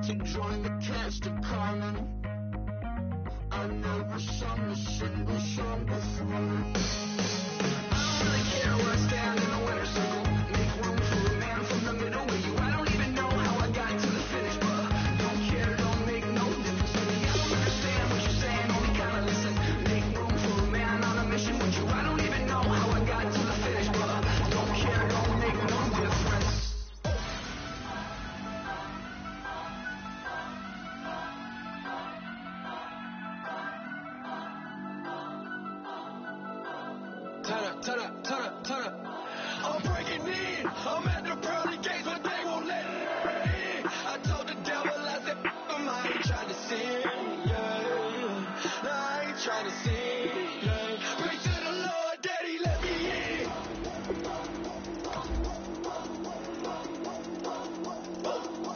to join the cast of Carmen. I never sung a single song before. I don't really care where I stand in the winner's circle. Make room for a man from the middle with you. I don't even know how I got to the finish, but don't care, don't make no difference to me. I don't understand what you're saying, only kinda listen. Make room for a man on a mission with you. I don't even know how I got to the finish, but don't care, don't make no difference. Turn up. I'm breaking in. I'm at the pearly gates, but they won't let me in. I told the devil, I said, I ain't trying to sin, yeah. No, I ain't trying to sin, yeah. Pray to the Lord that he let me in.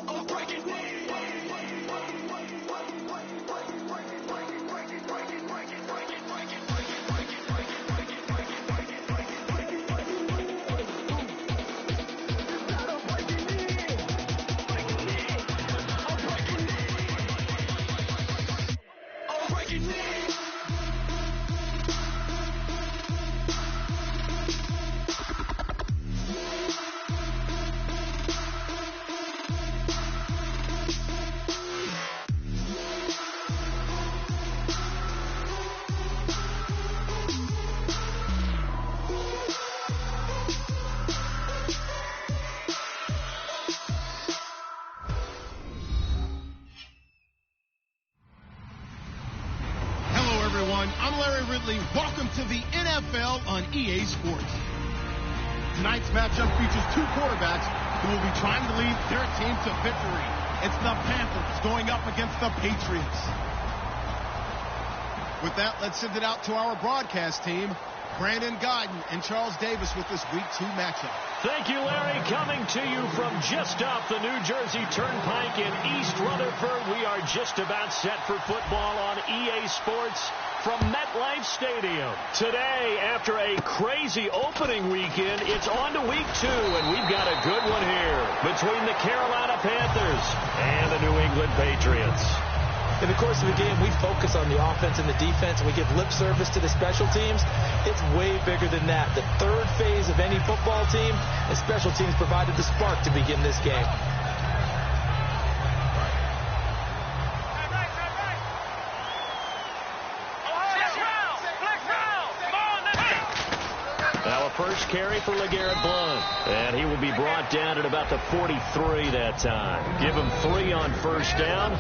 I'm breaking in. Welcome to the NFL on EA Sports. Tonight's matchup features two quarterbacks who will be trying to lead their team to victory. It's the Panthers going up against the Patriots. With that, let's send it out to our broadcast team, Brandon Guyton and Charles Davis with this Week 2 matchup. Thank you, Larry. Coming to you from just off the New Jersey Turnpike in East Rutherford, we are just about set for football on EA Sports from MetLife Stadium. Today, after a crazy opening weekend, it's on to Week 2, and we've got a good one here between the Carolina Panthers and the New England Patriots. In the course of the game, we focus on the offense and the defense, and we give lip service to the special teams. It's way bigger than that. The third phase of any football team, and special teams provided the spark to begin this game. Now a first carry for LeGarrette Blount, and he will be brought down at about the 43 that time. Give him 3 on first down.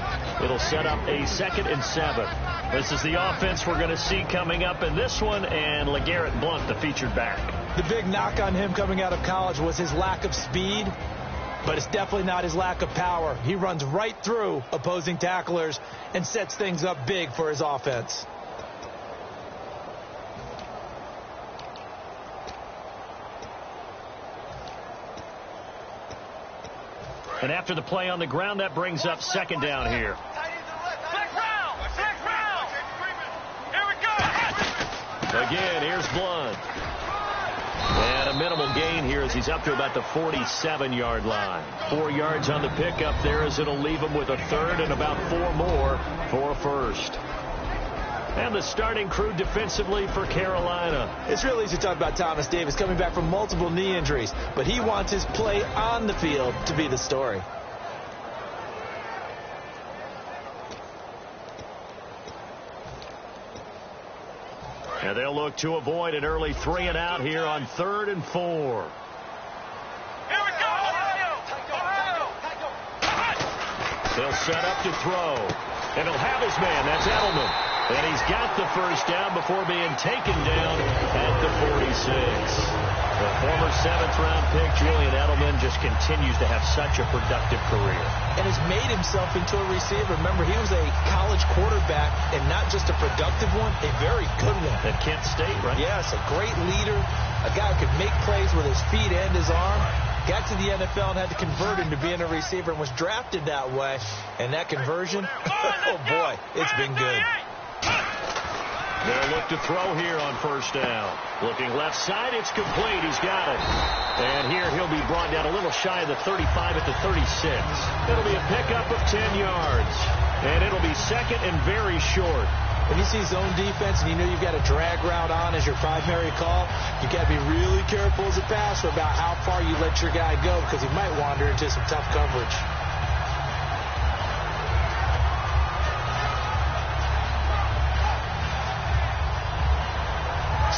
It'll set up a 2nd and 7. This is the offense we're going to see coming up in this one, and LeGarrette Blount, the featured back. The big knock on him coming out of college was his lack of speed, but it's definitely not his lack of power. He runs right through opposing tacklers and sets things up big for his offense. And after the play on the ground, that brings up 2nd down here. Again, here's Blount. And a minimal gain here as he's up to about the 47-yard line. 4 yards on the pickup there as it'll leave him with a 3rd and about 4 more for a first. And the starting crew defensively for Carolina. It's real easy to talk about Thomas Davis coming back from multiple knee injuries, but he wants his play on the field to be the story. And they'll look to avoid an early 3 and out here on 3rd and 4. Here we go! They'll set up to throw. And he'll have his man. That's Edelman. And he's got the first down before being taken down at the 46. The former 7th-round pick, Julian Edelman, just continues to have such a productive career. And has made himself into a receiver. Remember, he was a college quarterback, and not just a productive one, a very good one. At Kent State, right? Yes, a great leader, a guy who could make plays with his feet and his arm. Got to the NFL and had to convert him to being a receiver and was drafted that way. And that conversion, oh boy, it's been good. They'll look to throw here on first down. Looking left side, it's complete. He's got it. And here he'll be brought down a little shy of the 35 at the 36. It'll be a pickup of 10 yards. And it'll be second and very short. When you see zone defense and you know you've got a drag route on as your primary call, you got to be really careful as a passer about how far you let your guy go because he might wander into some tough coverage.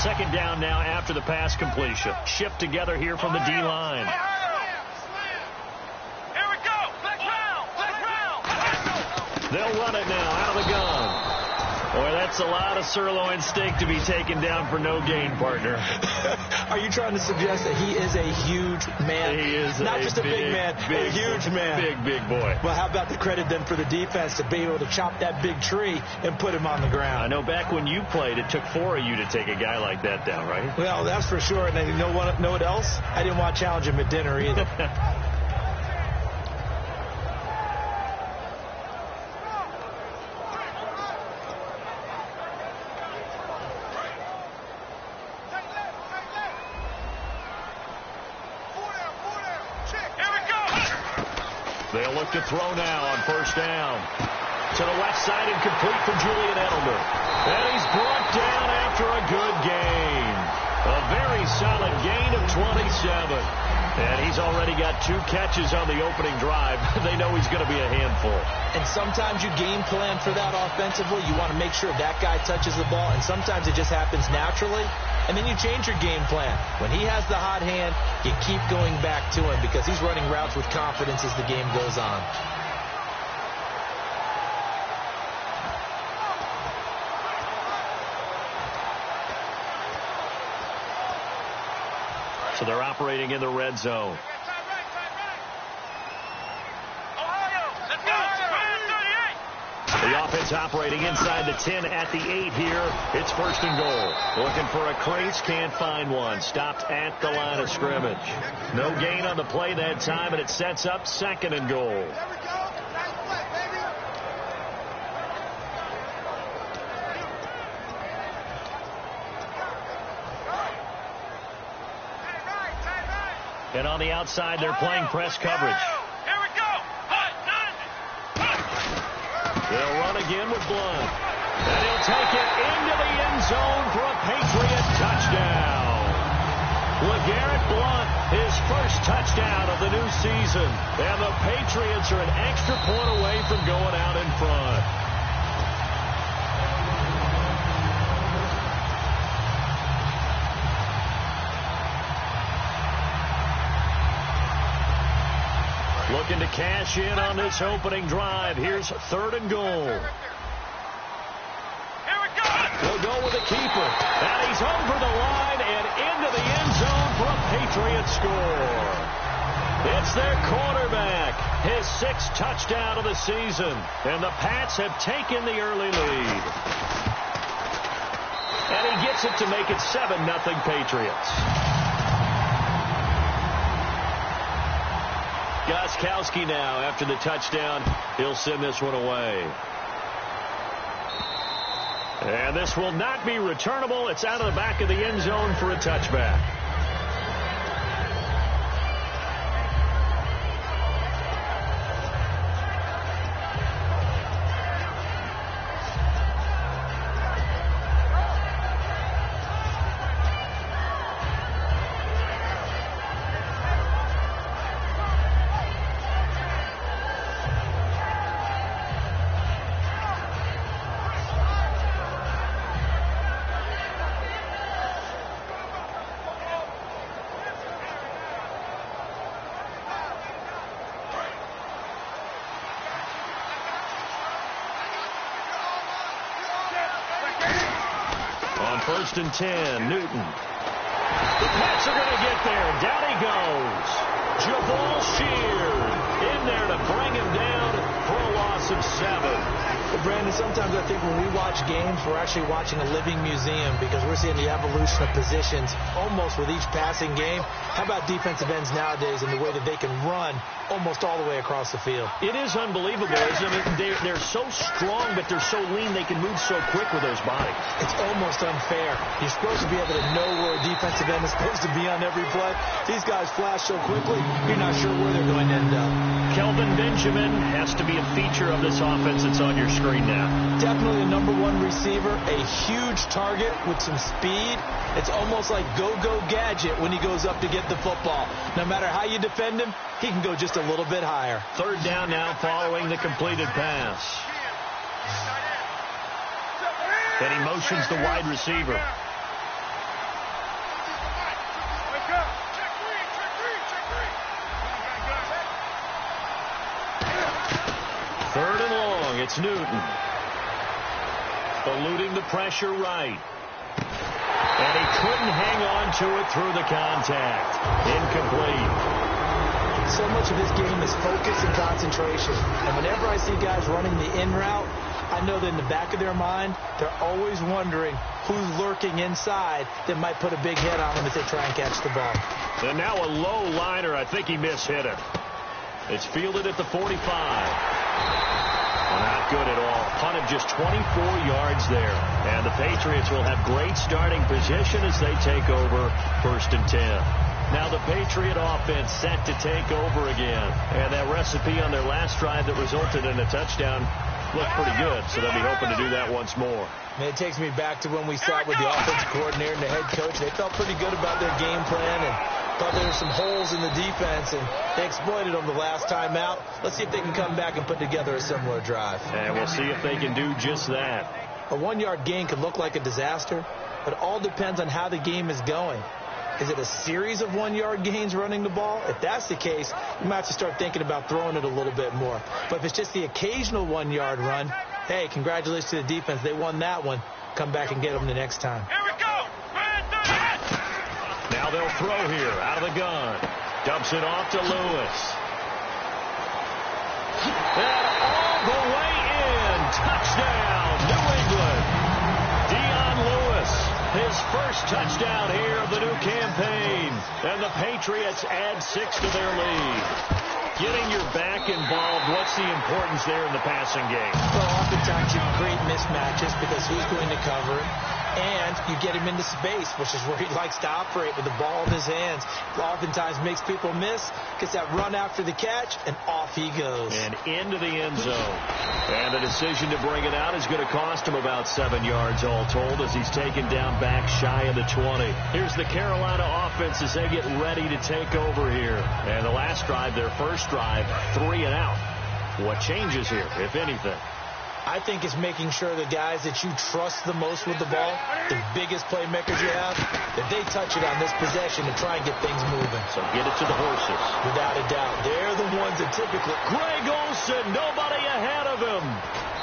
Second down now after the pass completion. Shift together here from the D-line. Here we go. Black round. They'll run it now out of the gun. Boy, that's a lot of sirloin steak to be taken down for no gain, partner. Are you trying to suggest that he is a huge man? He is not just a big man, a huge man. Big boy. Well, how about the credit then for the defense to be able to chop that big tree and put him on the ground? I know back when you played, it took 4 of you to take a guy like that down, right? Well, that's for sure. And you know what else? I didn't want to challenge him at dinner either. They'll look to throw now on first down. To the left side and complete for Julian Edelman. And he's brought down after a good gain. A very solid gain of 27. And he's already got 2 catches on the opening drive. They know he's going to be a handful. And sometimes you game plan for that offensively. You want to make sure that guy touches the ball. And sometimes it just happens naturally. And then you change your game plan. When he has the hot hand, you keep going back to him because he's running routes with confidence as the game goes on. So they're operating in the red zone. The offense operating inside the 10 at the 8 here. It's first and goal. Looking for a crease, can't find one. Stopped at the line of scrimmage. No gain on the play that time, and it sets up second and goal. And on the outside, they're playing press coverage. Here we go. They'll run again with Blunt. And he'll take it into the end zone for a Patriot touchdown. LeGarrette Blunt, his first touchdown of the new season. And the Patriots are an extra point away from going out in front. Looking to cash in on this opening drive. Here's third and goal. Here we go. They'll go with the keeper. And he's over the line and into the end zone for a Patriot score. It's their quarterback. His 6th touchdown of the season. And the Pats have taken the early lead. And he gets it to make it 7-0 Patriots. Gostkowski now, after the touchdown, he'll send this one away. And this will not be returnable. It's out of the back of the end zone for a touchback. First and 10, Newton. The Pats are going to get there. Down he goes. Jamal Sheard in there to bring him down for a loss of 7. Brandon, sometimes I think when we watch games, we're actually watching a living museum because we're seeing the evolution of positions almost with each passing game. How about defensive ends nowadays and the way that they can run almost all the way across the field? It is unbelievable, isn't it? They're so strong, but they're so lean. They can move so quick with those bodies. It's almost unfair. You're supposed to be able to know where a defensive end is supposed to be on every play. These guys flash so quickly, you're not sure where they're going to end up. Kelvin Benjamin has to be a feature of this offense that's on your screen now. Definitely a number one receiver, a huge target with some speed. It's almost like go-go gadget when he goes up to get the football. No matter how you defend him, he can go just a little bit higher. Third down now following the completed pass. And he motions the wide receiver. Third and long, it's Newton. Eluding the pressure right. And he couldn't hang on to it through the contact. Incomplete. So much of this game is focus and concentration. And whenever I see guys running the in route, I know that in the back of their mind, they're always wondering who's lurking inside that might put a big hit on them as they try and catch the ball. And now a low liner. I think he mishit it. It's fielded at the 45. Not good at all. Punt of just 24 yards there. And the Patriots will have great starting position as they take over 1st and 10. Now the Patriot offense set to take over again. And that recipe on their last drive that resulted in a touchdown looked pretty good. So they'll be hoping to do that once more. And it takes me back to when we sat with the offensive coordinator and the head coach. They felt pretty good about their game plan and thought there were some holes in the defense, and they exploited them the last time out. Let's see if they can come back and put together a similar drive. And we'll see if they can do just that. A 1-yard gain could look like a disaster, but it all depends on how the game is going. Is it a series of 1-yard gains running the ball? If that's the case, you might have to start thinking about throwing it a little bit more. But if it's just the occasional 1-yard run, hey, congratulations to the defense. They won that one. Come back and get them the next time. Here we go. Now they'll throw here out of the gun. Dumps it off to Lewis. And all the way in. Touchdown, New England. Dion Lewis, his first touchdown here of the new campaign. And the Patriots add 6 to their lead. Getting your back involved, what's the importance there in the passing game? Well, oftentimes you create mismatches because who's going to cover it? And you get him into space, which is where he likes to operate with the ball in his hands. Oftentimes makes people miss, gets that run after the catch, and off he goes. And into the end zone. And the decision to bring it out is going to cost him about 7 yards all told as he's taken down back shy of the 20. Here's the Carolina offense as they get ready to take over here. And the last drive, their first drive, 3 and out. What changes here, if anything? I think it's making sure the guys that you trust the most with the ball, the biggest playmakers you have, that they touch it on this possession to try and get things moving. So get it to the horses. Without a doubt. They're the ones that typically... Greg Olsen, nobody ahead of him.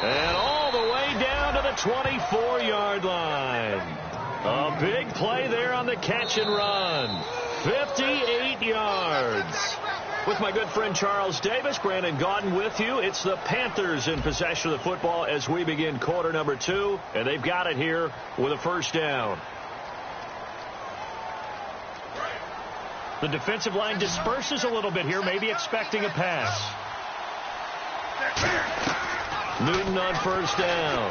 And all the way down to the 24-yard line. A big play there on the catch and run. 58 yards. With my good friend Charles Davis, Brandon Gaudin with you. It's the Panthers in possession of the football as we begin quarter number 2. And they've got it here with a first down. The defensive line disperses a little bit here, maybe expecting a pass. Newton on first down.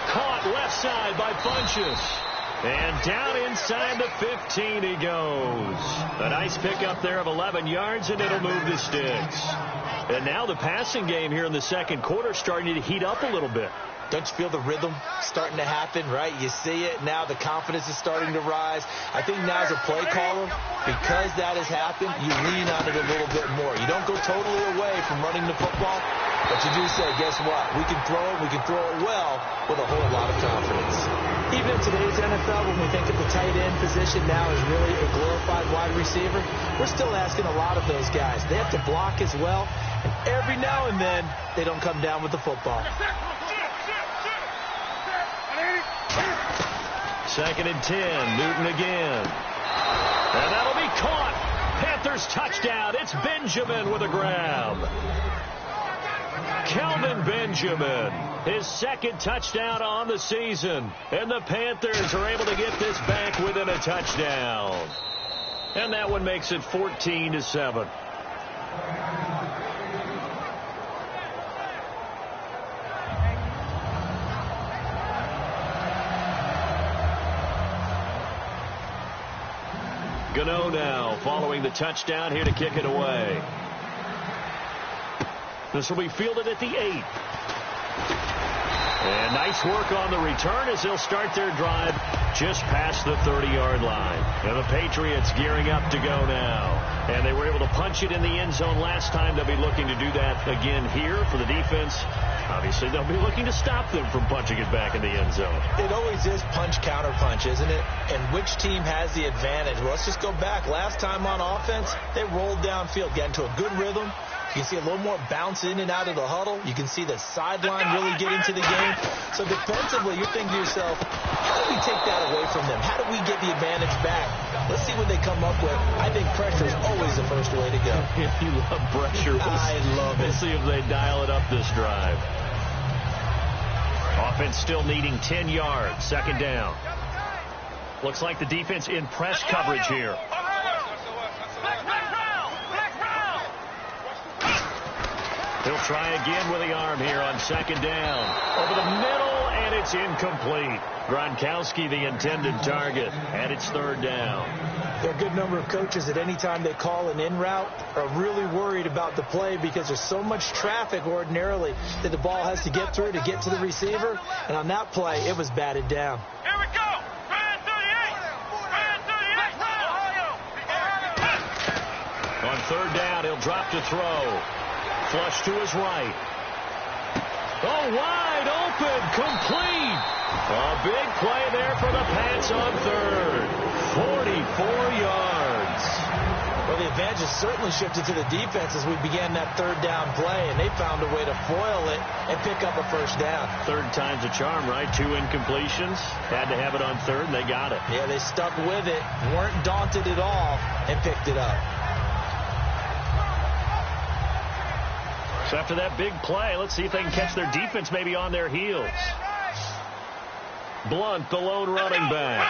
Caught left side by Funchess. And down inside the 15 he goes. A nice pickup there of 11 yards, and it'll move the sticks. And now the passing game here in the second quarter starting to heat up a little bit. Don't you feel the rhythm starting to happen, right? You see it now. The confidence is starting to rise. I think now as a play caller, because that has happened, you lean on it a little bit more. You don't go totally away from running the football, but you do say, guess what? We can throw it well with a whole lot of confidence. Even in today's NFL, when we think of the tight end position now as really a glorified wide receiver, we're still asking a lot of those guys. They have to block as well, and every now and then, they don't come down with the football. 2nd and 10, Newton again. And that'll be caught. Panthers touchdown. It's Benjamin with a grab. Kelvin Benjamin. His second touchdown on the season. And the Panthers are able to get this back within a touchdown. And that one makes it 14-7. Gano now following the touchdown here to kick it away. This will be fielded at the 8. And nice work on the return as they'll start their drive just past the 30-yard line. And the Patriots gearing up to go now. And they were able to punch it in the end zone last time. They'll be looking to do that again here for the defense. Obviously, they'll be looking to stop them from punching it back in the end zone. It always is punch-counter-punch, isn't it? And which team has the advantage? Well, let's just go back. Last time on offense, they rolled downfield, got into a good rhythm. You can see a little more bounce in and out of the huddle. You can see the sideline really get into the game. So defensively, you're thinking to yourself, how do we take that away from them? How do we get the advantage back? Let's see what they come up with. I think pressure is always the first way to go. You love pressure. I love it. We'll see if they dial it up this drive. Offense still needing 10 yards. Second down. Looks like the defense in press coverage here. He'll try again with the arm here on second down. Over the middle, and it's incomplete. Gronkowski, the intended target, and it's third down. There are a good number of coaches at any time they call an in route are really worried about the play because there's so much traffic ordinarily that the ball has to get through to get to the receiver. And on that play, it was batted down. Here we go. Brand 38. On third down, he'll drop to throw. Flush to his right. Oh, wide open, complete. A big play there for the Pats on third. 44 yards. Well, the advantage has certainly shifted to the defense as we began that third down play, and they found a way to foil it and pick up a first down. Third time's a charm, right? 2 incompletions. Had to have it on third, and they got it. Yeah, they stuck with it, weren't daunted at all, and picked it up. So after that big play, let's see if they can catch their defense maybe on their heels. Blunt, the lone running back.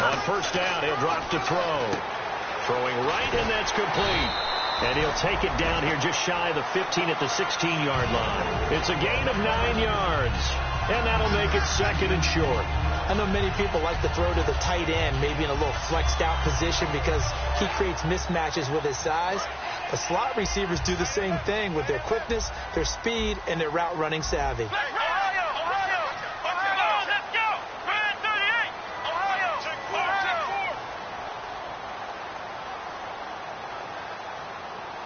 On first down, he'll drop to throw. Throwing right, and that's complete. And he'll take it down here just shy of the 15 at the 16-yard line. It's a gain of 9 yards, and that'll make it second and short. I know many people like to throw to the tight end, maybe in a little flexed out position because he creates mismatches with his size. The slot receivers do the same thing with their quickness, their speed, and their route running savvy. Let's go. Brand 38. Ohio. Check 4.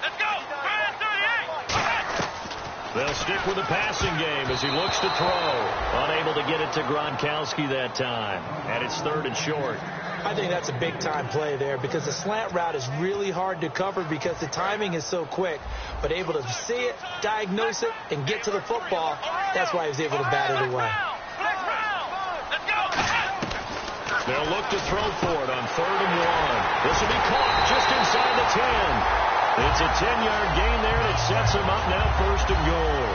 Let's go. Brand 38. They'll stick with the passing game as he looks to throw. Unable to get it to Gronkowski that time. And it's third and short. I think that's a big-time play there because the slant route is really hard to cover because the timing is so quick. But able to see it, diagnose it, and get to the football, that's why he was able to bat it away. They'll look to throw for it on 3rd and 1. This will be caught just inside the 10. It's a 10-yard gain there, and it sets them up now 1st and goal.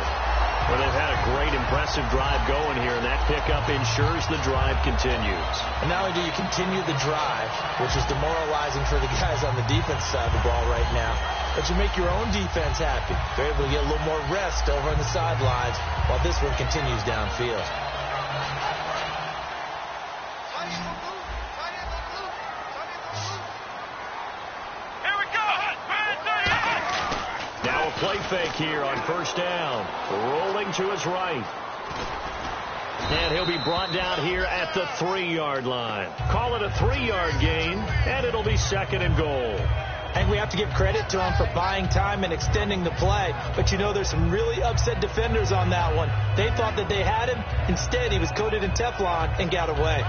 Well, they've had a great, impressive drive going here, and that pickup ensures the drive continues. And not only do you continue the drive, which is demoralizing for the guys on the defense side of the ball right now, but you make your own defense happy. They're able to get a little more rest over on the sidelines while this one continues downfield. Play fake here on first down. Rolling to his right. And he'll be brought down here at the 3-yard line. Call it a 3-yard gain, and it'll be 2nd and goal. I think we have to give credit to him for buying time and extending the play. But, you know, there's some really upset defenders on that one. They thought that they had him. Instead, he was coated in Teflon and got away.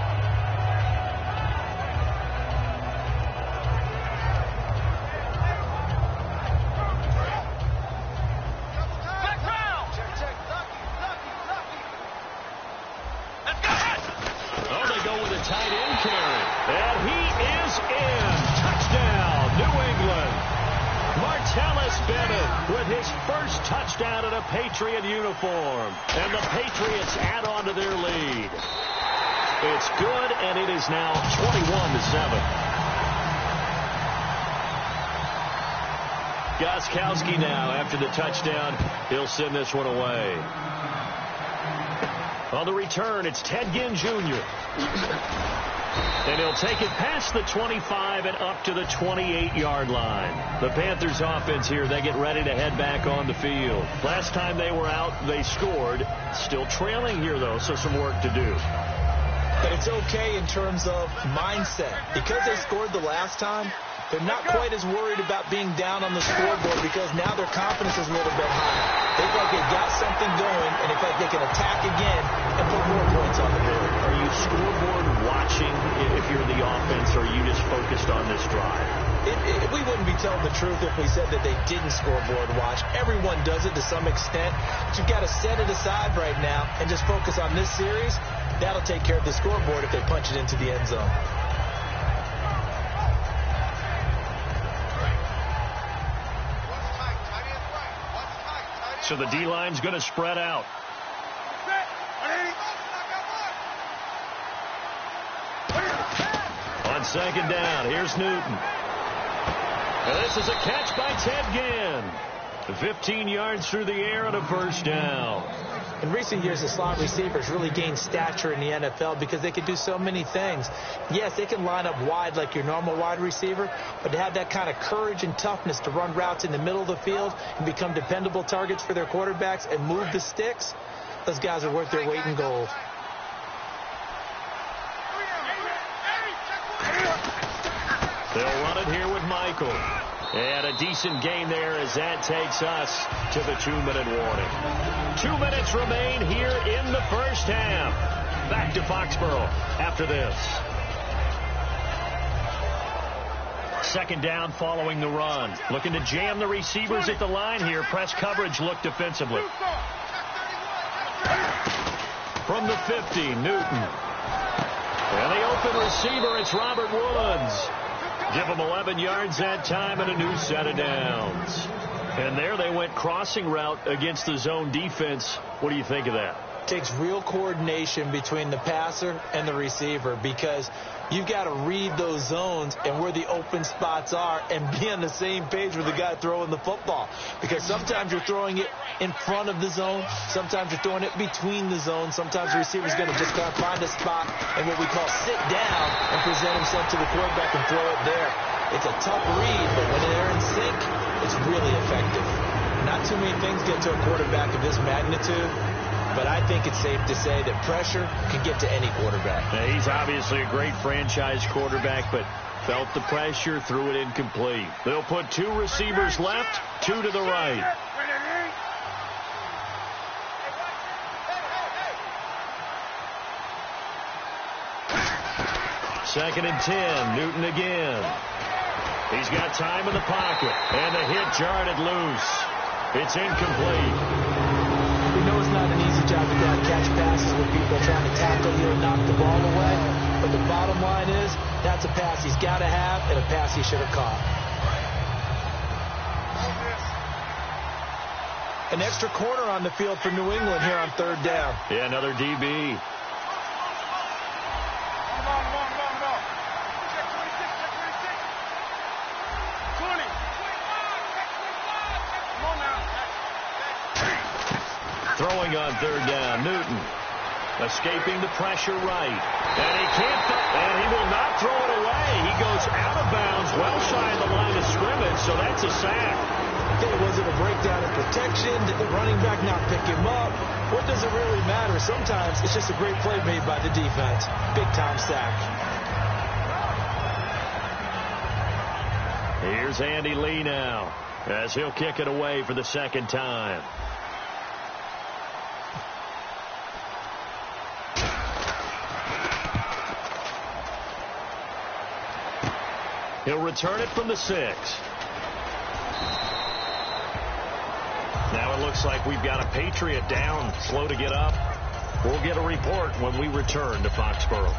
With his first touchdown touchdown in a Patriot uniform. And the Patriots add on to their lead. It's good, and it is now 21-7. Gostkowski now, after the touchdown, he'll send this one away. On the return, it's Ted Ginn Jr. And he'll take it past the 25 and up to the 28-yard line. The Panthers offense here, they get ready to head back on the field. Last time they were out, they scored. Still trailing here, though, so some work to do. But it's okay in terms of mindset. Because they scored the last time, they're not quite as worried about being down on the scoreboard because now their confidence is a little bit higher. They feel like they've got something going, and they feel like they can attack again and put more points on the board. Are you scoreboard watching if you're the offense, or are you just focused on this drive? We wouldn't be telling the truth if we said that they didn't scoreboard watch. Everyone does it to some extent. But you've got to set it aside right now and just focus on this series. That'll take care of the scoreboard if they punch it into the end zone. So the D-line's going to spread out. On second down, here's Newton. And this is a catch by Ted Ginn. 15 yards through the air and a first down. In recent years, the slot receivers really gained stature in the NFL because they can do so many things. Yes, they can line up wide like your normal wide receiver, but to have that kind of courage and toughness to run routes in the middle of the field and become dependable targets for their quarterbacks and move the sticks, those guys are worth their weight in gold. They'll run it here with Michael. And a decent gain there as that takes us to the 2-minute warning. 2 minutes remain here in the first half. Back to Foxborough after this. Second down following the run. Looking to jam the receivers at the line here. Press coverage look defensively. From the 50, Newton. And the open receiver, it's Robert Woods. Give them 11 yards that time and a new set of downs. And there they went crossing route against the zone defense. What do you think of that? It takes real coordination between the passer and the receiver because you've got to read those zones and where the open spots are and be on the same page with the guy throwing the football. Because sometimes you're throwing it in front of the zone. Sometimes you're throwing it between the zones. Sometimes the receiver's going to just kind of find a spot and what we call sit down and present himself to the quarterback and throw it there. It's a tough read, but when they're in sync, it's really effective. Not too many things get to a quarterback of this magnitude, but I think it's safe to say that pressure can get to any quarterback. Now, he's obviously a great franchise quarterback, but felt the pressure, threw it incomplete. They'll put 2 receivers left, 2 to the right. Second and 10, Newton again. He's got time in the pocket, and the hit jarred it loose. It's incomplete. We know it's not an easy job to go out and catch passes with people trying to tackle you and knock the ball away. But the bottom line is, that's a pass he's got to have and a pass he should have caught. An extra corner on the field for New England here on third down. Yeah, another DB. Throwing on third down, Newton. Escaping the pressure right. And he can't, and he will not throw it away. He goes out of bounds, well shy of the line of scrimmage, so that's a sack. Okay, was it a breakdown in protection? Did the running back not pick him up? What does it really matter? Sometimes it's just a great play made by the defense. Big-time sack. Here's Andy Lee now, as he'll kick it away for the second time. He'll return it from the 6. Now it looks like we've got a Patriot down, slow to get up. We'll get a report when we return to Foxborough.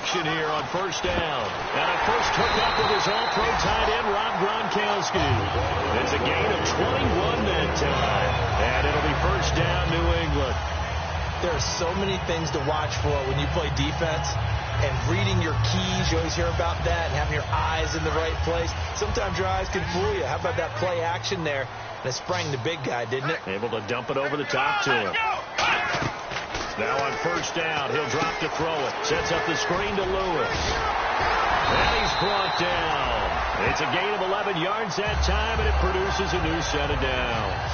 action here on first down. And a first hookup with his all-pro tight end, Rob Gronkowski. It's a gain of 21 that time. And it'll be first down, New England. There are so many things to watch for when you play defense. And reading your keys, you always hear about that, and having your eyes in the right place. Sometimes your eyes can fool you. How about that play action there? And it sprang the big guy, didn't it? Able to dump it over the top to him. Now on first down, he'll drop to throw it. Sets up the screen to Lewis. And he's brought down. It's a gain of 11 yards that time, and it produces a new set of downs.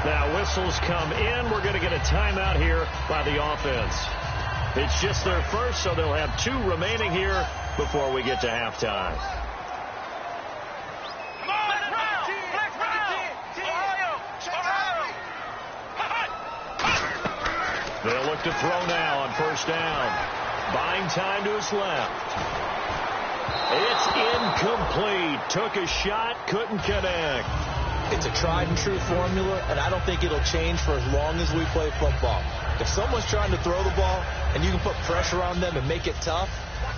Now whistles come in. We're going to get a timeout here by the offense. It's just their first, so they'll have 2 remaining here before we get to halftime. They'll look to throw now on first down. Buying time to his left. It's incomplete. Took a shot, couldn't connect. It's a tried-and-true formula, and I don't think it'll change for as long as we play football. If someone's trying to throw the ball and you can put pressure on them and make it tough,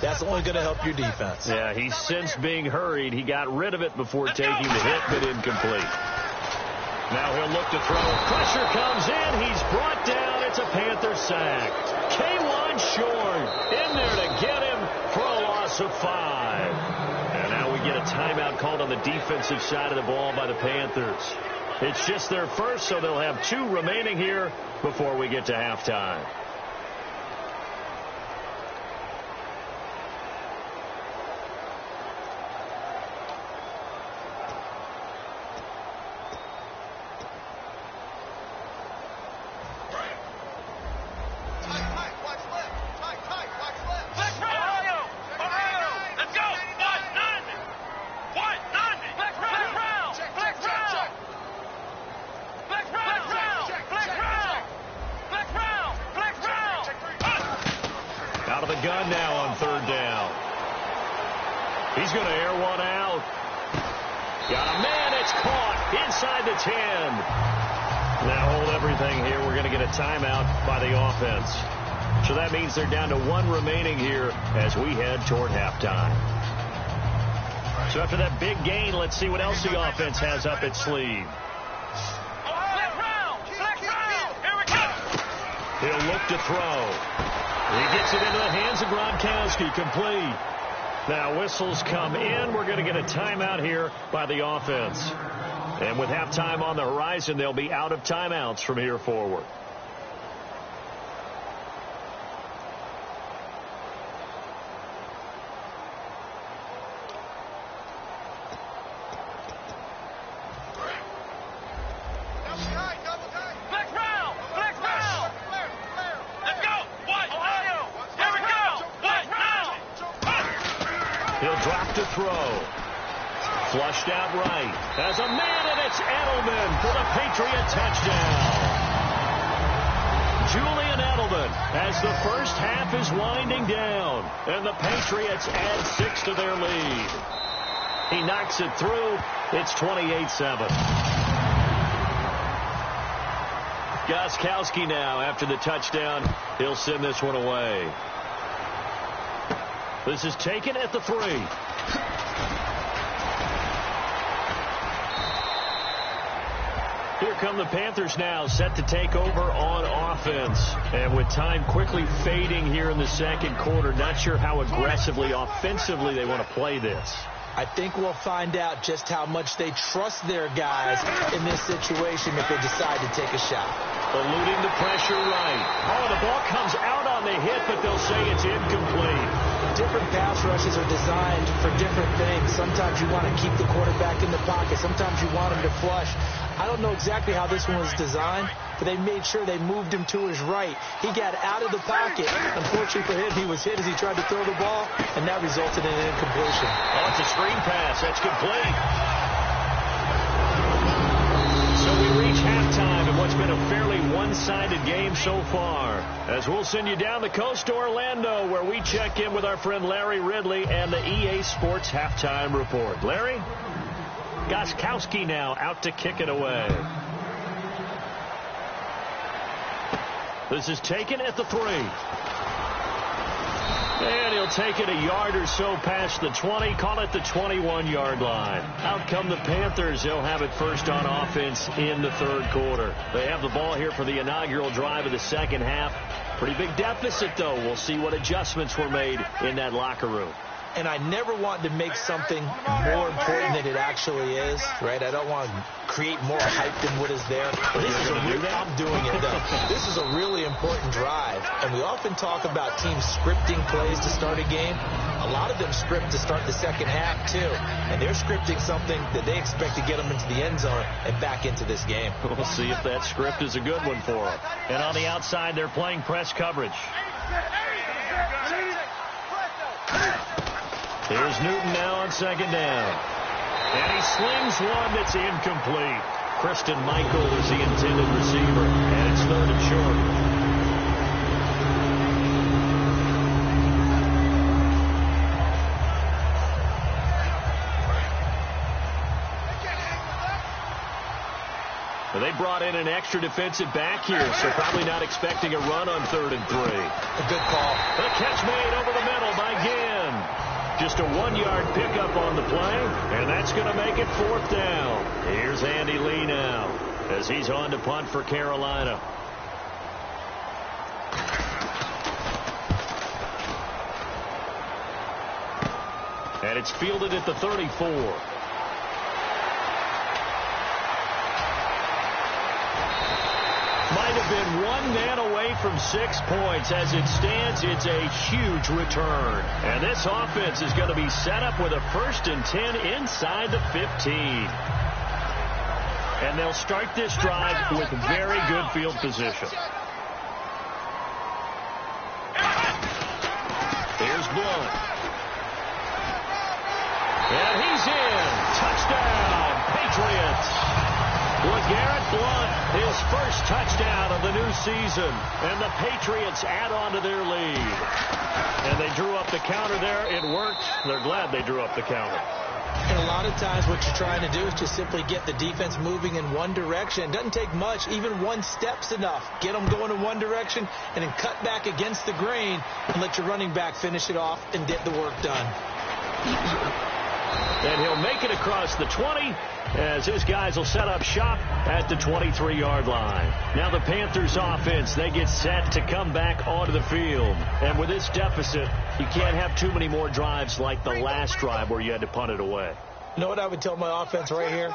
that's only going to help your defense. Yeah, he's since being hurried. He got rid of it before taking the hit, but incomplete. Now he'll look to throw. Pressure comes in. He's brought down. It's a Panther sack. K1 short. In there to get him for a loss of 5. And now we get a timeout called on the defensive side of the ball by the Panthers. It's just their first, so they'll have 2 remaining here before we get to halftime. Out of the gun now on third down. He's going to air one out. Got a man. It's caught inside the 10. Now hold everything here. We're going to get a timeout by the offense. So that means they're down to 1 remaining here as we head toward halftime. So after that big gain, let's see what else the offense has up its sleeve. He'll look to throw. He gets it into the hands of Gronkowski, complete. Now whistles come in. We're going to get a timeout here by the offense. And with halftime on the horizon, they'll be out of timeouts from here forward. He'll drop to throw. Flushed out right. Has a man, and it's Edelman for the Patriot touchdown. Julian Edelman as the first half is winding down, and the Patriots add 6 to their lead. He knocks it through. It's 28-7. Gronkowski now after the touchdown. He'll send this one away. This is taken at the 3. Here come the Panthers now, set to take over on offense. And with time quickly fading here in the second quarter, not sure how aggressively, offensively they want to play this. I think we'll find out just how much they trust their guys in this situation if they decide to take a shot. Eluding the pressure right. Oh, the ball comes out on the hit, but they'll say it's incomplete. Different pass rushes are designed for different things. Sometimes you want to keep the quarterback in the pocket. Sometimes you want him to flush. I don't know exactly how this one was designed, but they made sure they moved him to his right. He got out of the pocket. Unfortunately for him, he was hit as he tried to throw the ball, and that resulted in an incompletion. Oh, it's a screen pass. That's complete. So we reach halftime in what's been a fairly one-sided game so far. As we'll send you down the coast to Orlando, where we check in with our friend Larry Ridley and the EA Sports Halftime Report. Larry? Gronkowski now out to kick it away. This is taken at the 3. And he'll take it a yard or so past the 20, call it the 21-yard line. Out come the Panthers. They'll have it first on offense in the third quarter. They have the ball here for the inaugural drive of the second half. Pretty big deficit, though. We'll see what adjustments were made in that locker room. And I never want to make something more important than it actually is, right? I don't want to create more hype than what is there. I'm doing it, though. This is a really important drive, and we often talk about teams scripting plays to start a game. A lot of them script to start the second half, too, and they're scripting something that they expect to get them into the end zone and back into this game. We'll see if that script is a good one for them. And on the outside, they're playing press coverage. Here's Newton now on second down. And he slings one that's incomplete. Kristen Michael is the intended receiver. And it's third and short. Well, they brought in an extra defensive back here, so probably not expecting a run on 3rd and 3. A good call. The catch made over the middle by Ginn. Just a 1-yard pickup on the play, and that's going to make it 4th down. Here's Andy Lee now as he's on to punt for Carolina. And it's fielded at the 34. Might have been one man away from 6 points. As it stands, it's a huge return. And this offense is going to be set up with a 1st and 10 inside the 15. And they'll start this drive with very good field position. Here's Blunt. And he's in. Touchdown, Patriots. LeGarrette Blunt, his first touchdown of the new season. And the Patriots add on to their lead. And they drew up the counter there. It worked. They're glad they drew up the counter. And a lot of times what you're trying to do is just simply get the defense moving in one direction. It doesn't take much. Even one step's enough. Get them going in one direction and then cut back against the grain and let your running back finish it off and get the work done. And he'll make it across the 20 as his guys will set up shop at the 23-yard line. Now the Panthers offense, they get set to come back onto the field. And with this deficit, you can't have too many more drives like the last drive where you had to punt it away. You know what I would tell my offense right here?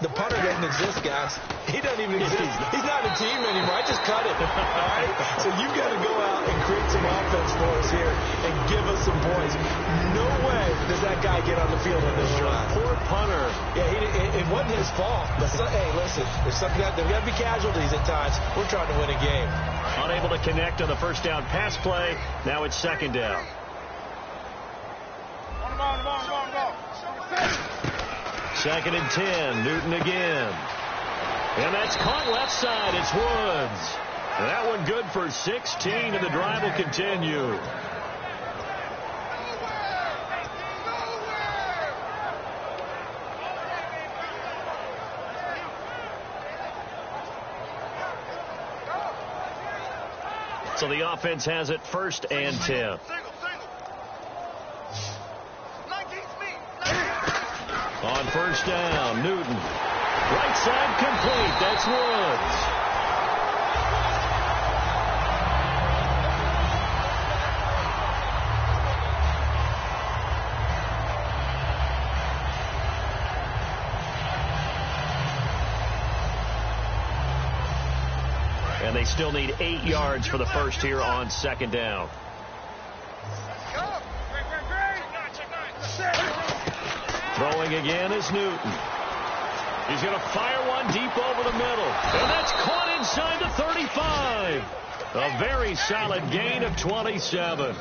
The punter doesn't exist, guys. He doesn't even exist. He's not a team anymore. I just cut it. All right? So you've got to go out and create some offense for us here and give us some points. No way does that guy get on the field on this drive. Poor punter. Yeah, it wasn't his fault. But hey, listen, there's got to be casualties at times. We're trying to win a game. Unable to connect on the first down pass play. Now it's second down. Second and 10. Newton again. And that's caught left side. It's Woods. That one good for 16, and the drive will continue. So the offense has it 1st and 10. On first down, Newton. Right side complete. That's Woods. And they still need 8 yards for the first here on second down. Throwing again is Newton. He's going to fire one deep over the middle. And that's caught inside the 35. A very solid gain of 27.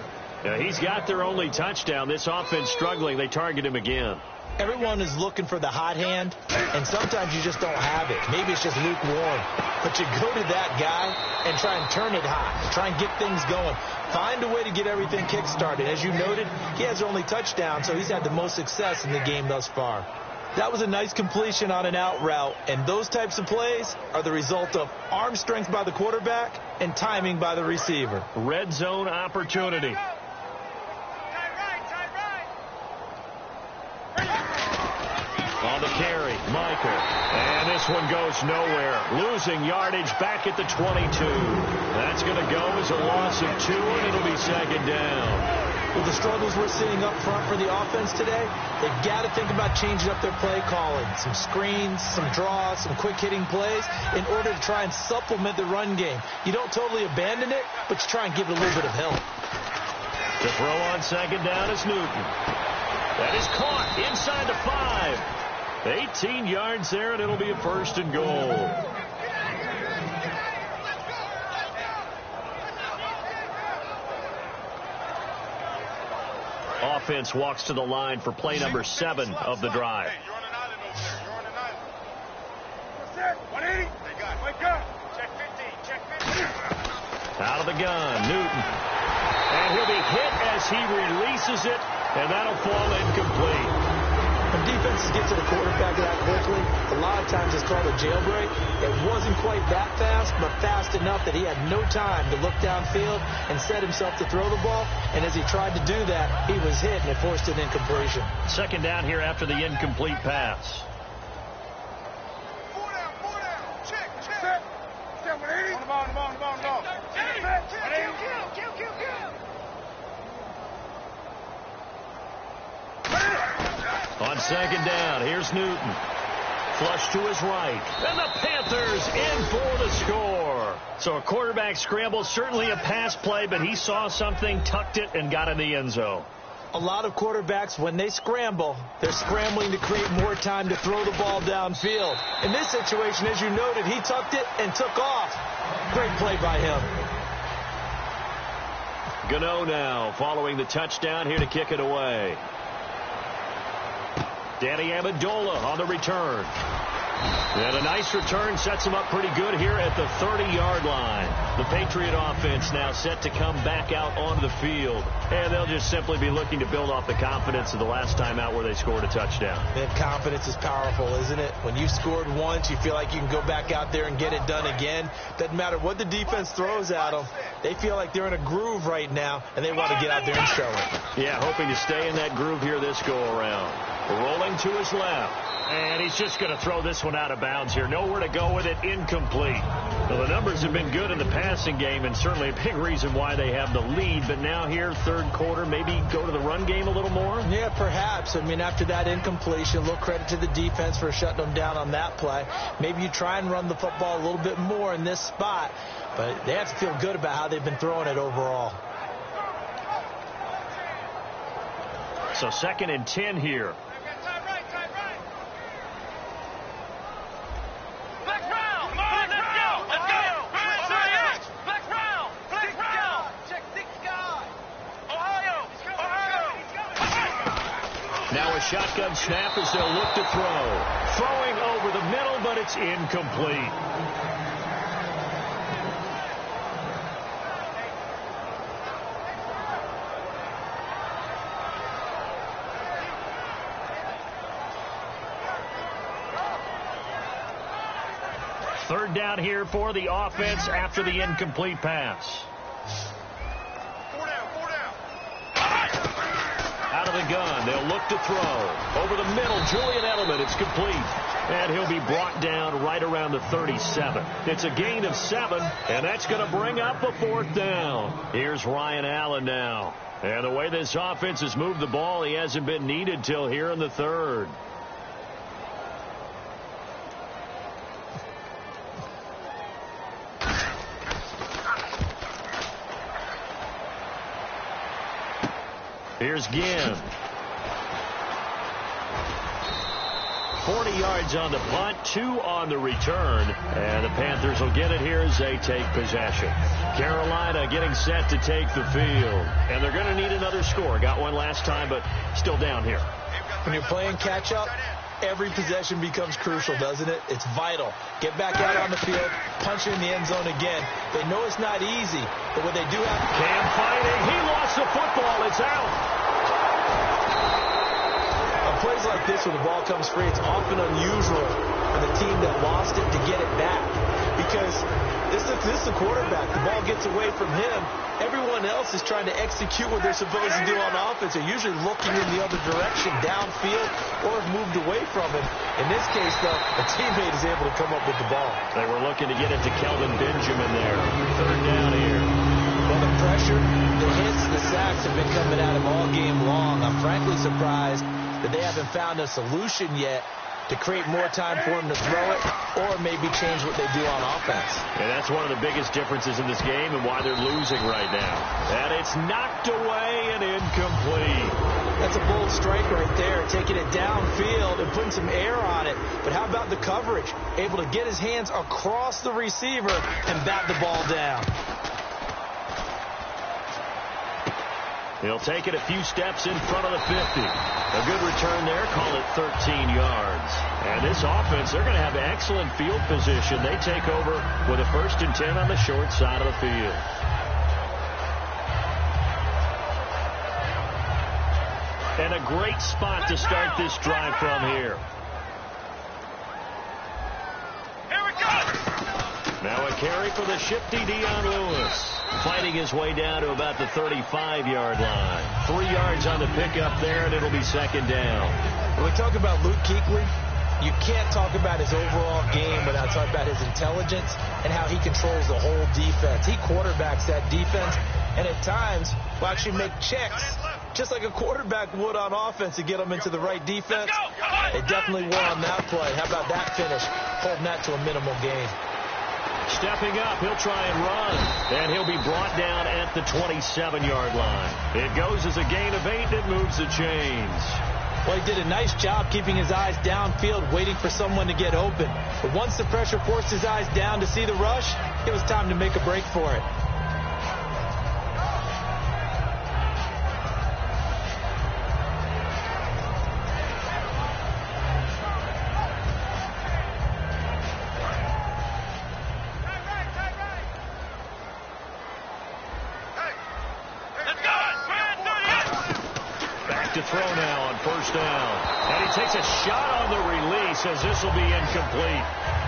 Now, he's got their only touchdown. This offense struggling. They target him again. Everyone is looking for the hot hand, and sometimes you just don't have it. Maybe it's just lukewarm. But you go to that guy and try and turn it hot. Try and get things going. Find a way to get everything kick-started. As you noted, he has their only touchdown, so he's had the most success in the game thus far. That was a nice completion on an out route, and those types of plays are the result of arm strength by the quarterback and timing by the receiver. Red zone opportunity. blocker. And this one goes nowhere. Losing yardage back at the 22. That's going to go as a loss of 2, and it'll be second down. With the struggles we're seeing up front for the offense today, they've got to think about changing up their play calling. Some screens, some draws, some quick-hitting plays in order to try and supplement the run game. You don't totally abandon it, but you try and give it a little bit of help. The throw on second down is Newton. That is caught inside the 5. 18 yards there, and it'll be a first and goal. Offense walks to the line for play number 7 of the drive. Out of the gun, Newton. And he'll be hit as he releases it, and that'll fall incomplete. When defenses get to the quarterback that quickly, a lot of times it's called a jailbreak. It wasn't quite that fast, but fast enough that he had no time to look downfield and set himself to throw the ball. And as he tried to do that, he was hit, and it forced an incompletion. Second down here after the incomplete pass. On second down, here's Newton. Flush to his right. And the Panthers in for the score. So a quarterback scramble, certainly a pass play, but he saw something, tucked it, and got in the end zone. A lot of quarterbacks, when they scramble, they're scrambling to create more time to throw the ball downfield. In this situation, as you noted, he tucked it and took off. Great play by him. Gano now following the touchdown here to kick it away. Danny Amendola on the return. And a nice return sets him up pretty good here at the 30-yard line. The Patriot offense now set to come back out onto the field. And they'll just simply be looking to build off the confidence of the last time out where they scored a touchdown. And confidence is powerful, isn't it? When you've scored once, you feel like you can go back out there and get it done again. Doesn't matter what the defense throws at them. They feel like they're in a groove right now, and they want to get out there and show it. Yeah, hoping to stay in that groove here this go-around. Rolling to his left. And he's just going to throw this one out of bounds here. Nowhere to go with it. Incomplete. Well, the numbers have been good in the passing game, and certainly a big reason why they have the lead. But now here, third quarter, maybe go to the run game a little more? Yeah, perhaps. I mean, after that incompletion, a little credit to the defense for shutting them down on that play. Maybe you try and run the football a little bit more in this spot. But they have to feel good about how they've been throwing it overall. So 2nd and 10 here. Now a shotgun snap as they'll look to throw. Throwing over the middle, but it's incomplete. Third down here for the offense after the incomplete pass. Out of the gun, they'll look to throw. Over the middle, Julian Edelman, it's complete. And he'll be brought down right around the 37. It's a gain of 7, and that's going to bring up a 4th down. Here's Ryan Allen now. And the way this offense has moved the ball, he hasn't been needed till here in the 3rd. Here's Ginn. 40 yards on the punt, 2 on the return. And the Panthers will get it here as they take possession. Carolina getting set to take the field. And they're going to need another score. Got one last time, but still down here. When you're playing catch-up, every possession becomes crucial, doesn't it? It's vital. Get back out on the field, punch in the end zone again. They know it's not easy, but what they do have... Cam fighting. He lost the football. It's out. On plays like this, when the ball comes free, it's often unusual for the team that lost it to get it back. Because This is the quarterback. The ball gets away from him. Everyone else is trying to execute what they're supposed to do on offense. They're usually looking in the other direction, downfield, or have moved away from him. In this case, though, a teammate is able to come up with the ball. They were looking to get it to Kelvin Benjamin there. Third down here. Well, the pressure, the hits, the sacks have been coming at him all game long. I'm frankly surprised that they haven't found a solution yet to create more time for him to throw it or maybe change what they do on offense. And that's one of the biggest differences in this game and why they're losing right now. And it's knocked away and incomplete. That's a bold strike right there, taking it downfield and putting some air on it. But how about the coverage? Able to get his hands across the receiver and bat the ball down. He'll take it a few steps in front of the 50. A good return there, call it 13 yards. And this offense, they're going to have excellent field position. They take over with a 1st and 10 on the short side of the field. And a great spot to start this drive from here. Here we go. Now a carry for the shifty Dion Lewis. Fighting his way down to about the 35-yard line. 3 yards on the pickup there, and it'll be 2nd down. When we talk about Luke Kuechly, you can't talk about his overall game without talking about his intelligence and how he controls the whole defense. He quarterbacks that defense, and at times will actually make checks, just like a quarterback would on offense to get them into the right defense. They definitely were on that play. How about that finish? Holding that to a minimal gain. Stepping up, he'll try and run, and he'll be brought down at the 27-yard line. It goes as a gain of 8, and it moves the chains. Well, he did a nice job keeping his eyes downfield, waiting for someone to get open. But once the pressure forced his eyes down to see the rush, it was time to make a break for it. To throw now on 1st down. And he takes a shot on the release as this will be incomplete.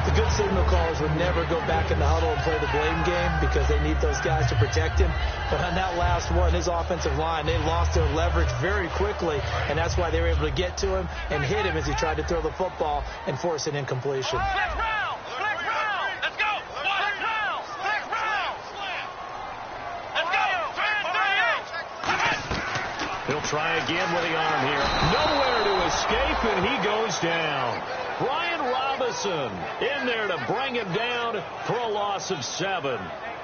The good signal callers would never go back in the huddle and play the blame game because they need those guys to protect him. But on that last one, his offensive line, they lost their leverage very quickly, and that's why they were able to get to him and hit him as he tried to throw the football and force an incompletion. Let's go. Let's go. Let's go. He'll try again with the arm here. Nowhere to escape, and he goes down. Brian Robinson in there to bring him down for a loss of 7.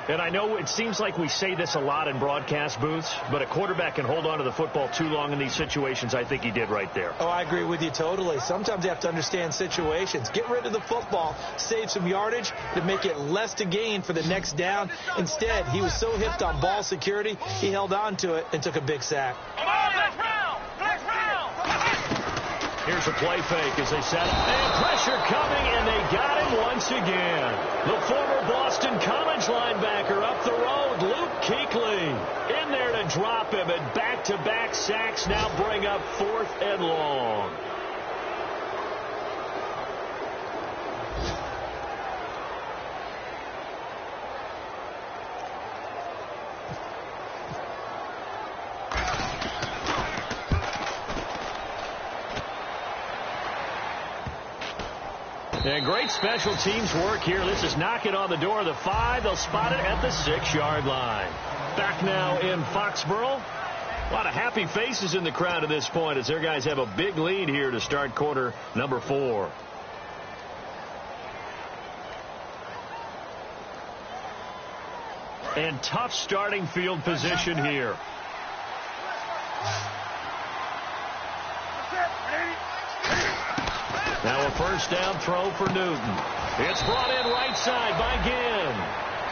And I know it seems like we say this a lot in broadcast booths, but a quarterback can hold on to the football too long in these situations. I think he did right there. Oh, I agree with you totally. Sometimes you have to understand situations. Get rid of the football, save some yardage to make it less to gain for the next down. Instead, he was so hipped on ball security, he held on to it and took a big sack. Come on, let's round. Here's a play fake as they set up. And pressure coming, and they got him once again. The former Boston College linebacker up the road, Luke Kuechly, in there to drop him, and back-to-back sacks now bring up 4th and long. And great special teams work here. This is knocking on the door of the 5. They'll spot it at the 6-yard line. Back now in Foxborough. A lot of happy faces in the crowd at this point as their guys have a big lead here to start quarter number 4. And tough starting field position here. Now a 1st down throw for Newton. It's brought in right side by Ginn.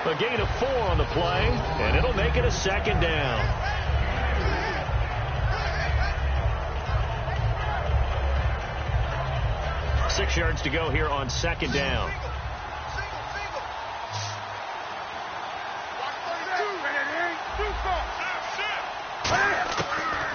A gain of 4 on the play, and it'll make it a 2nd down. Six yards to go here on 2nd down.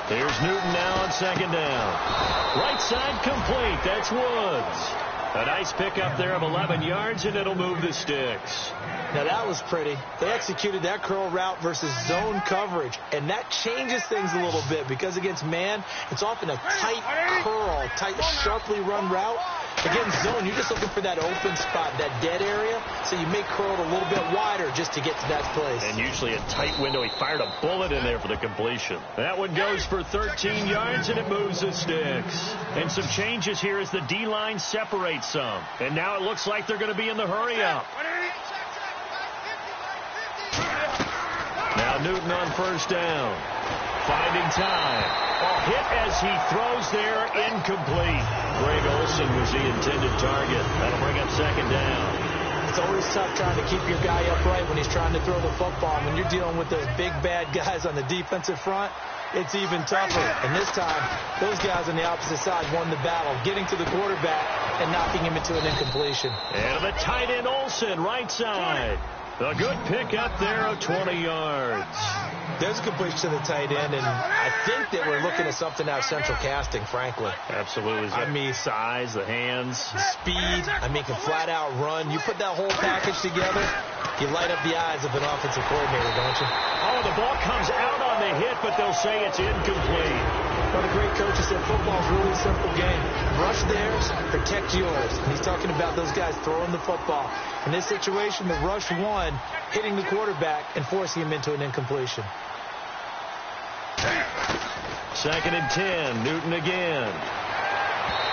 Here's Newton now on 2nd down. Right side complete. That's Woods. A nice pickup there of 11 yards, and it'll move the sticks. Now, that was pretty. They executed that curl route versus zone coverage, and that changes things a little bit because against man, it's often a tight curl, tight, sharply run route. Against zone, you're just looking for that open spot, that dead area, so you make curl a little bit wider just to get to that place. And usually a tight window. He fired a bullet in there for the completion. That one goes for 13 yards, and it moves the sticks. And some changes here as the D-line separates some. And now it looks like they're going to be in the hurry-up. Now Newton on first down. Finding time. Hit as he throws there, incomplete. Greg Olsen was the intended target. That'll bring up second down. It's always tough trying to keep your guy upright when he's trying to throw the football. When you're dealing with those big, bad guys on the defensive front, it's even tougher. And this time, those guys on the opposite side won the battle, getting to the quarterback and knocking him into an incompletion. And the tight end Olsen, right side. A good pick up there of 20 yards. There's a completion to the tight end, and I think that we're looking at something out of central casting, frankly. Absolutely. I mean, size, the hands. Speed. I mean, can flat out run. You put that whole package together, you light up the eyes of an offensive coordinator, don't you? Oh, the ball comes out on the hit, but they'll say it's incomplete. Well, the great coaches said football's really a simple game. Rush theirs, protect yours. And he's talking about those guys throwing the football. In this situation, the rush won, hitting the quarterback and forcing him into an incompletion. Second and 10, Newton again.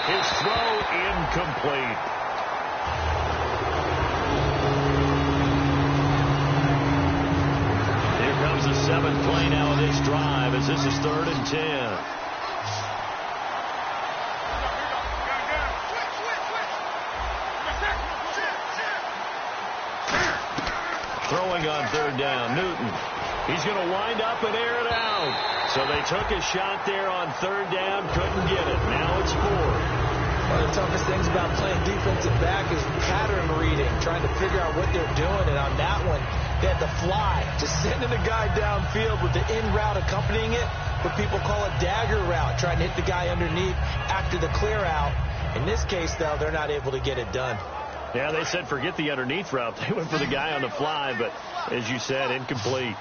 His throw incomplete. Here comes the seventh play now of this drive as this is 3rd and 10. Throwing on 3rd down, Newton. He's going to wind up and air it out. So they took a shot there on 3rd down, couldn't get it. Now it's 4th. One of the toughest things about playing defensive back is pattern reading, trying to figure out what they're doing. And on that one, they had to fly, just sending a guy downfield with the in route accompanying it, what people call a dagger route, trying to hit the guy underneath after the clear out. In this case, though, they're not able to get it done. Yeah, they said forget the underneath route. They went for the guy on the fly, but as you said, incomplete.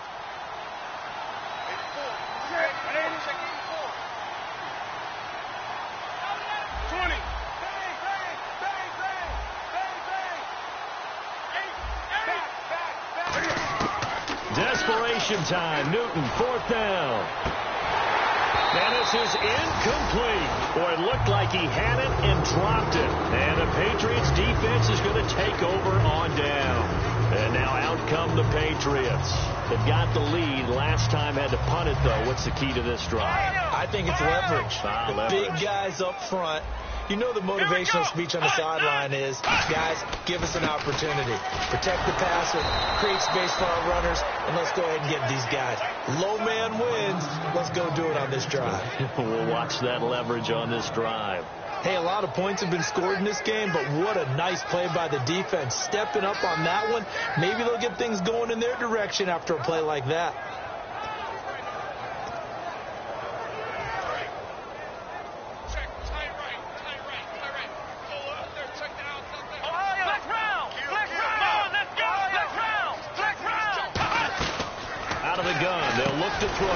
Desperation time. Newton, 4th down. And this is incomplete. Boy, it looked like he had it and dropped it. And the Patriots defense is going to take over on down. And now out come the Patriots. They've got the lead. Last time had to punt it, though. What's the key to this drive? I think it's leverage. Big guys up front. You know the motivational speech on the sideline is, guys, give us an opportunity. Protect the passer, create space for our runners, and let's go ahead and get these guys. Low man wins. Let's go do it on this drive. We'll watch that leverage on this drive. Hey, a lot of points have been scored in this game, but what a nice play by the defense. Stepping up on that one, maybe they'll get things going in their direction after a play like that. To throw.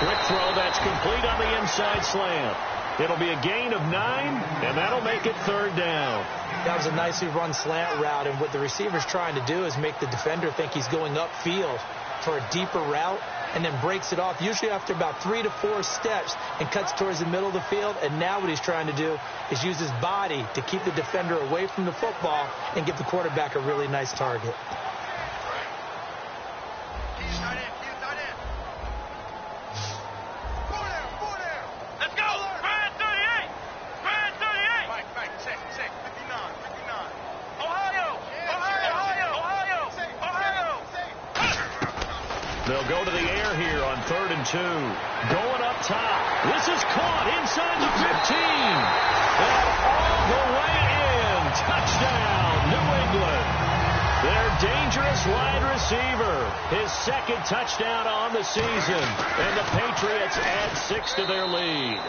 Quick throw that's complete on the inside slant. It'll be a gain of 9, and that'll make it 3rd down. That was a nicely run slant route, and what the receiver's trying to do is make the defender think he's going upfield for a deeper route, and then breaks it off, usually after about 3 to 4 steps, and cuts towards the middle of the field. And now what he's trying to do is use his body to keep the defender away from the football and give the quarterback a really nice target. They'll go to the air here on 3rd and 2. Going up top. This is caught inside the 15. And all the way in. Touchdown, New England. Their dangerous wide receiver. His 2nd touchdown on the season. And the Patriots add 6 to their lead.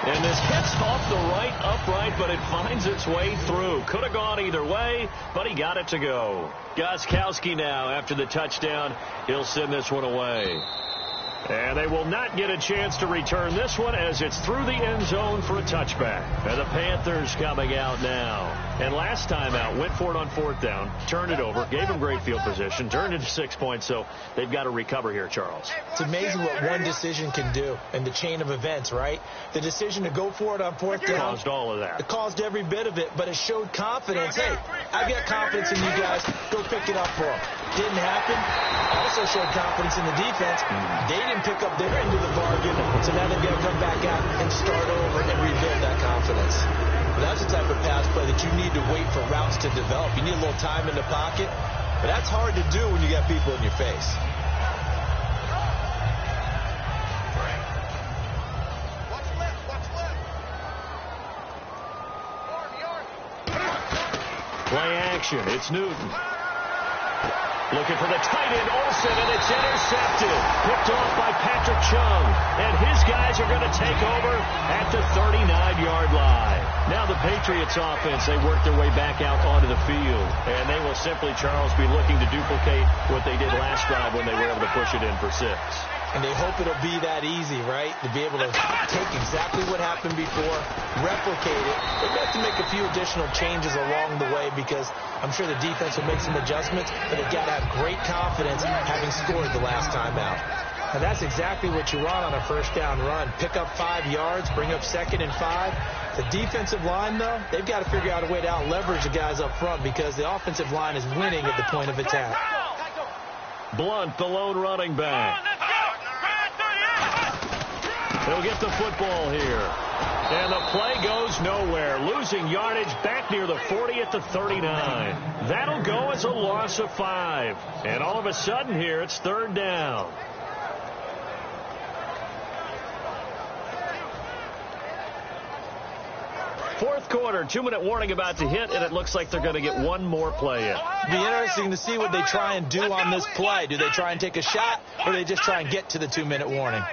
And this hits off the right upright, but it finds its way through. Could have gone either way, but he got it to go. Gostkowski now, after the touchdown, he'll send this one away. And they will not get a chance to return this one as it's through the end zone for a touchback. And the Panthers coming out now. And last time out, went for it on 4th down, turned it over, gave them great field position, turned it to 6 points, so they've got to recover here, Charles. It's amazing what one decision can do in the chain of events, right? The decision to go for it on 4th down. Caused all of that. It caused every bit of it, but it showed confidence. Hey, I've got confidence in you guys. Go pick it up for them. Didn't happen. Also showed confidence in the defense. They didn't pick up their end of the bargain, so now they've got to come back out and start over and rebuild that confidence. But that's the type of pass play that you need to wait for routes to develop. You need a little time in the pocket, but that's hard to do when you got people in your face. Play action. It's Newton. Looking for the tight end, Olsen, and it's intercepted. Picked off by Patrick Chung. And his guys are going to take over at the 39-yard line. Now the Patriots offense, they work their way back out onto the field. And they will simply, Charles, be looking to duplicate what they did last drive when they were able to push it in for 6. And they hope it'll be that easy, right? To be able to take exactly what happened before, replicate it. They have to make a few additional changes along the way because I'm sure the defense will make some adjustments, but they've got to have great confidence having scored the last time out. And that's exactly what you want on a 1st down run. Pick up 5 yards, bring up 2nd and 5. The defensive line, though, they've got to figure out a way to out-leverage the guys up front because the offensive line is winning at the point of attack. Blunt, the lone running back. He'll get the football here. And the play goes nowhere. Losing yardage back near the 40 at the 39. That'll go as a loss of 5. And all of a sudden here, it's 3rd down. Fourth quarter, 2-minute warning about to hit, and it looks like they're going to get one more play in. It'll be interesting to see what they try and do on this play. Do they try and take a shot, or do they just try and get to the 2-minute warning?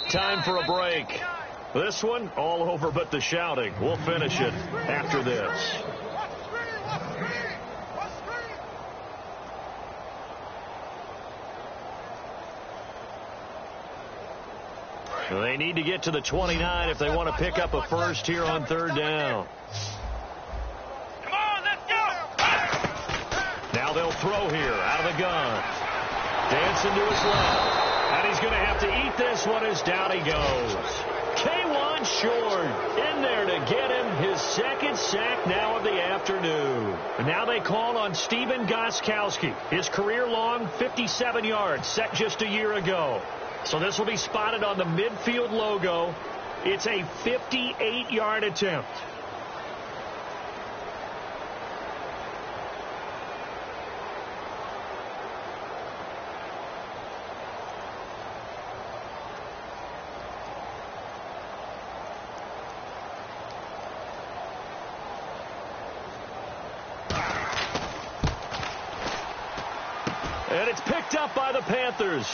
Time for a break. This one, all over but the shouting. We'll finish it after this. They need to get to the 29 if they want to pick up a first here on 3rd down. Come on, let's go! Now they'll throw here out of the gun. Dancing to his left. And he's going to have to eat this one as down he goes. K1 Short in there to get him his 2nd sack now of the afternoon. And now they call on Stephen Gostkowski. His career-long 57 yards set just a year ago. So this will be spotted on the midfield logo. It's a 58-yard attempt. And it's picked up by the Panthers.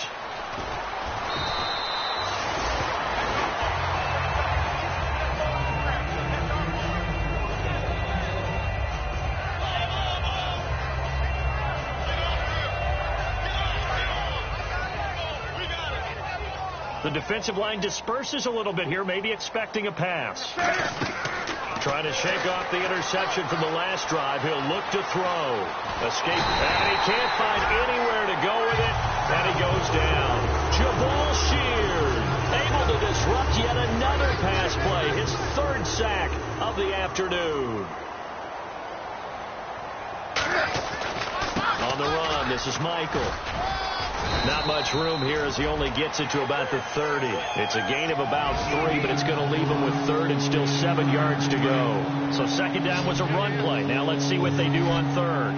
The defensive line disperses a little bit here, maybe expecting a pass. Trying to shake off the interception from the last drive. He'll look to throw. Escape. And he can't find anywhere to go with it. And he goes down. Jabal Sheard able to disrupt yet another pass play. His 3rd sack of the afternoon. On the run, this is Michael. Not much room here as he only gets it to about the 30. It's a gain of about 3, but it's going to leave him with 3rd and still 7 yards to go. So 2nd down was a run play. Now let's see what they do on 3rd.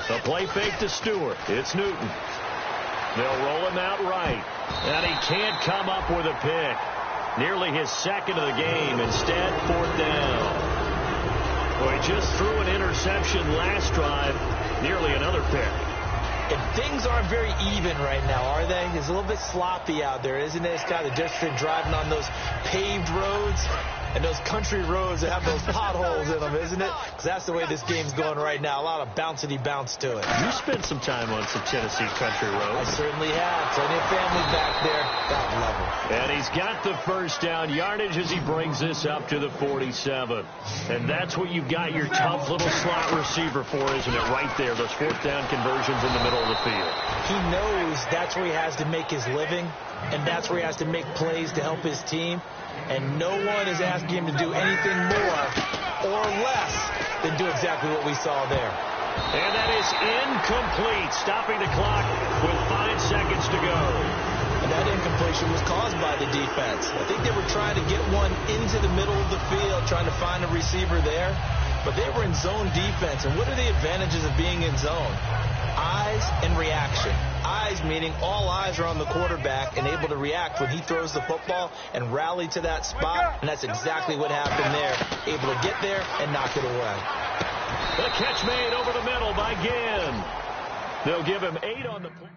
The play fake to Stewart. It's Newton. They'll roll him out right. And he can't come up with a pick. Nearly his 2nd of the game. Instead, 4th down. Boy, just threw an interception last drive. Nearly another pick. And things aren't very even right now, are they? It's a little bit sloppy out there, isn't it? It's kind of different driving on those paved roads and those country roads that have those potholes in them, isn't it? Because that's the way this game's going right now. A lot of bouncy bounce to it. You spent some time on some Tennessee country roads. I certainly have. Plenty of family back there. God love it. And he's got the first down yardage as he brings this up to the 47. And that's what you've got your tough little slot receiver for, isn't it? Right there, those fourth down conversions in the middle of the field. He knows that's where he has to make his living, and that's where he has to make plays to help his team. And no one is asking him to do anything more or less than do exactly what we saw there. And that is incomplete, stopping the clock with 5 seconds to go. And that incompletion was caused by the defense. I think they were trying to get one into the middle of the field, trying to find a receiver there. But they were in zone defense. And what are the advantages of being in zone? Eyes and reaction. Eyes meaning all eyes are on the quarterback and able to react when he throws the football and rally to that spot. And that's exactly what happened there. Able to get there and knock it away. The catch made over the middle by Ginn. They'll give him 8 on the play.